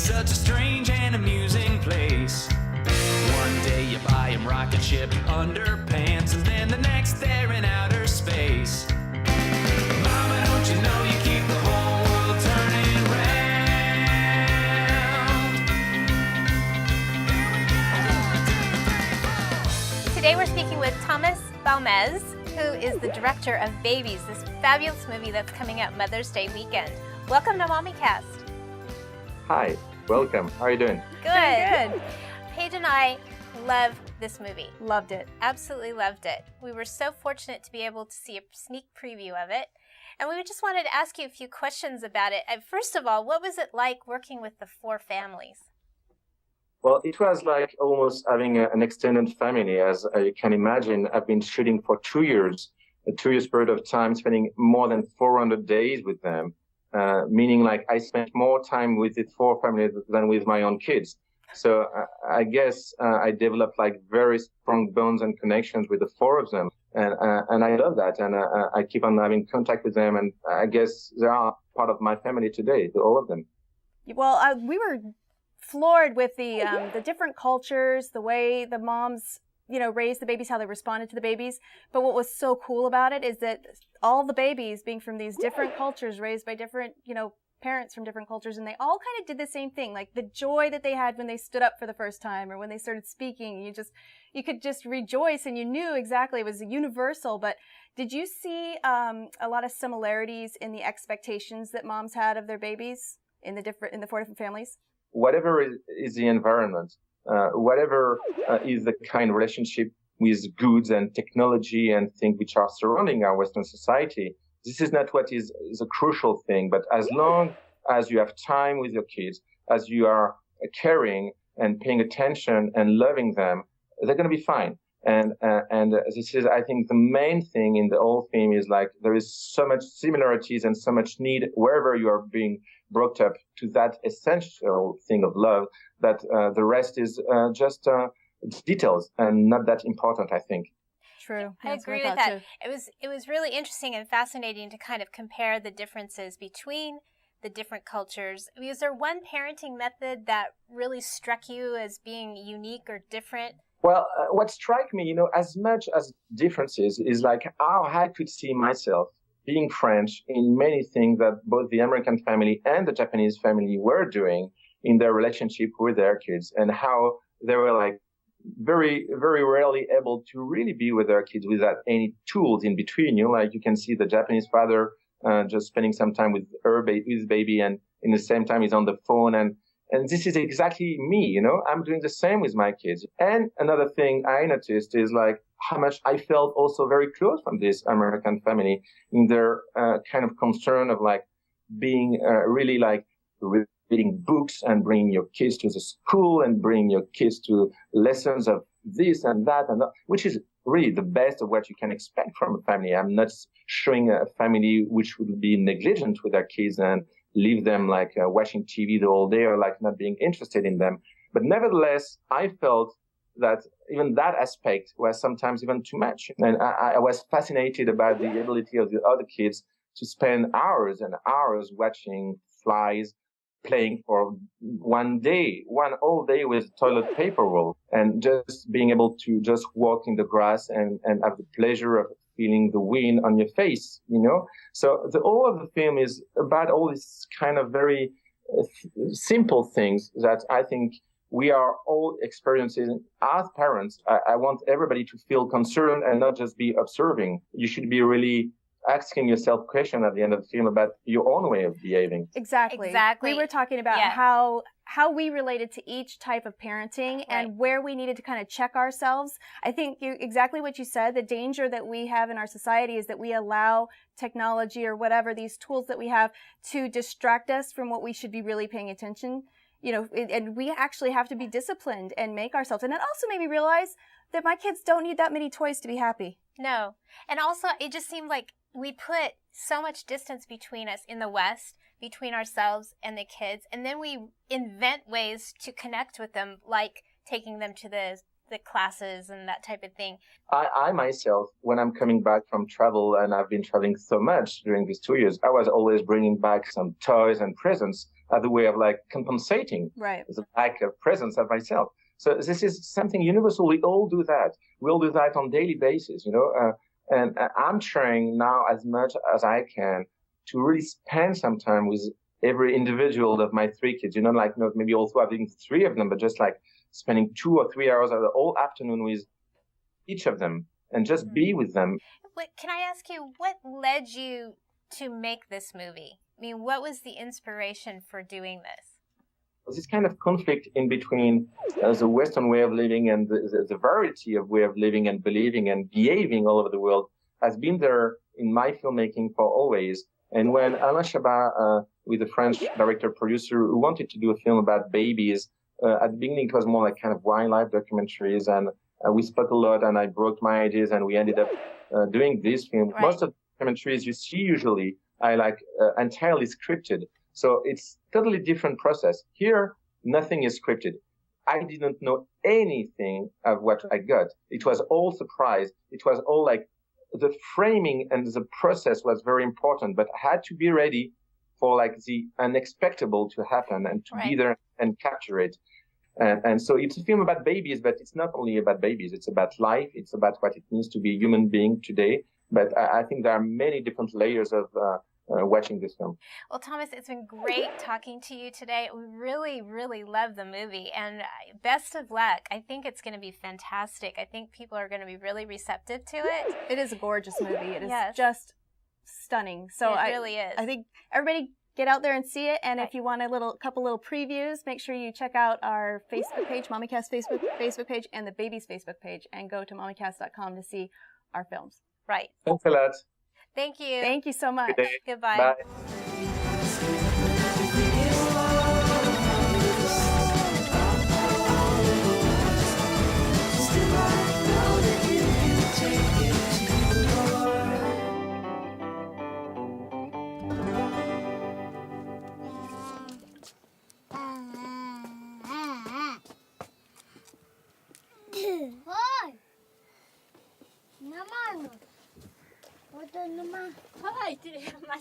such a strange and amusing place. One day you buy him rocket ship underpants, and then the next they're in outer space. Mama, don't you know you keep the whole world turning round? Today we're speaking with Thomas Balmès, who is the director of Babies, this fabulous movie that's coming out Mother's Day weekend. Welcome to MommyCast. Hi, welcome. How are you doing? Good. Paige and I love this movie. Loved it. Absolutely loved it. We were so fortunate to be able to see a sneak preview of it. And we just wanted to ask you a few questions about it. First of all, what was it like working with the four families? Well, it was like almost having an extended family. As you can imagine, I've been shooting for 2 years, a 2 years period of time, spending more than 400 days with them, meaning like I spent more time with the four families than with my own kids. So I guess I developed like very strong bonds and connections with the four of them. And I love that. And I keep on having contact with them. And I guess they are part of my family today, all of them. Well, we were floored with the different cultures, the way the moms, raised the babies, how they responded to the babies. But what was so cool about it is that all the babies being from these different cultures, raised by different, parents from different cultures, and they all kind of did the same thing. Like the joy that they had when they stood up for the first time or when they started speaking, you could just rejoice, and you knew exactly it was universal. But did you see a lot of similarities in the expectations that moms had of their babies in the four different families? Whatever is the environment, whatever is the kind of relationship with goods and technology and things which are surrounding our Western society, this is not what is a crucial thing. But as long as you have time with your kids, as you are caring and paying attention and loving them, they're going to be fine. And this is, I think, the main thing in the whole film is like there is so much similarities and so much need wherever you are being brought up to that essential thing of love that the rest is just details and not that important, I think. True. I agree with that. It was really interesting and fascinating to kind of compare the differences between the different cultures. Was there one parenting method that really struck you as being unique or different? Well, what struck me, as much as differences is like how I could see myself being French in many things that both the American family and the Japanese family were doing in their relationship with their kids, and how they were like very, very rarely able to really be with their kids without any tools in between. Like you can see the Japanese father just spending some time with his baby, and in the same time he's on the phone. And this is exactly me, I'm doing the same with my kids. And another thing I noticed is like how much I felt also very close from this American family in their kind of concern of like being really like reading books and bringing your kids to the school and bringing your kids to lessons of this and that, which is really the best of what you can expect from a family. I'm not showing a family which would be negligent with their kids and leave them like watching TV the whole day or like not being interested in them. But nevertheless, I felt that even that aspect was sometimes even too much. And I was fascinated about the ability of the other kids to spend hours and hours watching flies playing for one whole day with toilet paper roll, and just being able to just walk in the grass and have the pleasure of feeling the wind on your face, So all of the film is about all these kind of very simple things that I think we are all experiencing as parents. I want everybody to feel concerned and not just be observing. You should be really asking yourself questions at the end of the film about your own way of behaving. Exactly. We were talking about how we related to each type of parenting and where we needed to kind of check ourselves. I think exactly what you said, the danger that we have in our society is that we allow technology or whatever, these tools that we have, to distract us from what we should be really paying attention. And we actually have to be disciplined and make ourselves. And it also made me realize that my kids don't need that many toys to be happy. No. And also, it just seemed like we put so much distance between us in the West, between ourselves and the kids, and then we invent ways to connect with them, like taking them to the classes and that type of thing. I myself, when I'm coming back from travel, and I've been traveling so much during these 2 years, I was always bringing back some toys and presents as a way of like compensating the lack of presence of myself. So this is something universal. We all do that. We all do that on a daily basis, and I'm trying now as much as I can to really spend some time with every individual of my 3 kids, like not maybe also having 3 of them, but just like spending 2 or 3 hours of the whole afternoon with each of them and just be with them. Can I ask you, what led you to make this movie? I mean, what was the inspiration for doing this? This kind of conflict in between the Western way of living and the variety of way of living and believing and behaving all over the world has been there in my filmmaking for always. And when Alain Chabat, with a French director producer who wanted to do a film about babies, at the beginning it was more like kind of wildlife documentaries, and we spoke a lot, and I brought my ideas, and we ended up doing this film. Right. Most of the documentaries you see usually are like entirely scripted. So it's totally different process. Here, nothing is scripted. I didn't know anything of what I got. It was all surprise. It was all like the framing and the process was very important, but I had to be ready for like the unexpected to happen and to be there and capture it. And so it's a film about babies, but it's not only about babies. It's about life. It's about what it means to be a human being today. But I think there are many different layers of watching this film. Well, Thomas, it's been great talking to you today. We really, really love the movie, and best of luck. I think it's going to be fantastic. I think people are going to be really receptive to it. It is a gorgeous movie. It is just stunning. So it really is. I think everybody get out there and see it. And if you want a couple little previews, make sure you check out our Facebook page, MommyCast Facebook page, and the baby's Facebook page, and go to mommycast.com to see our films. Right. Thanks a lot. Thank you. Thank you so much. Good day. Goodbye. Bye. Hoy! Naman! Ito naman. Hoy, mas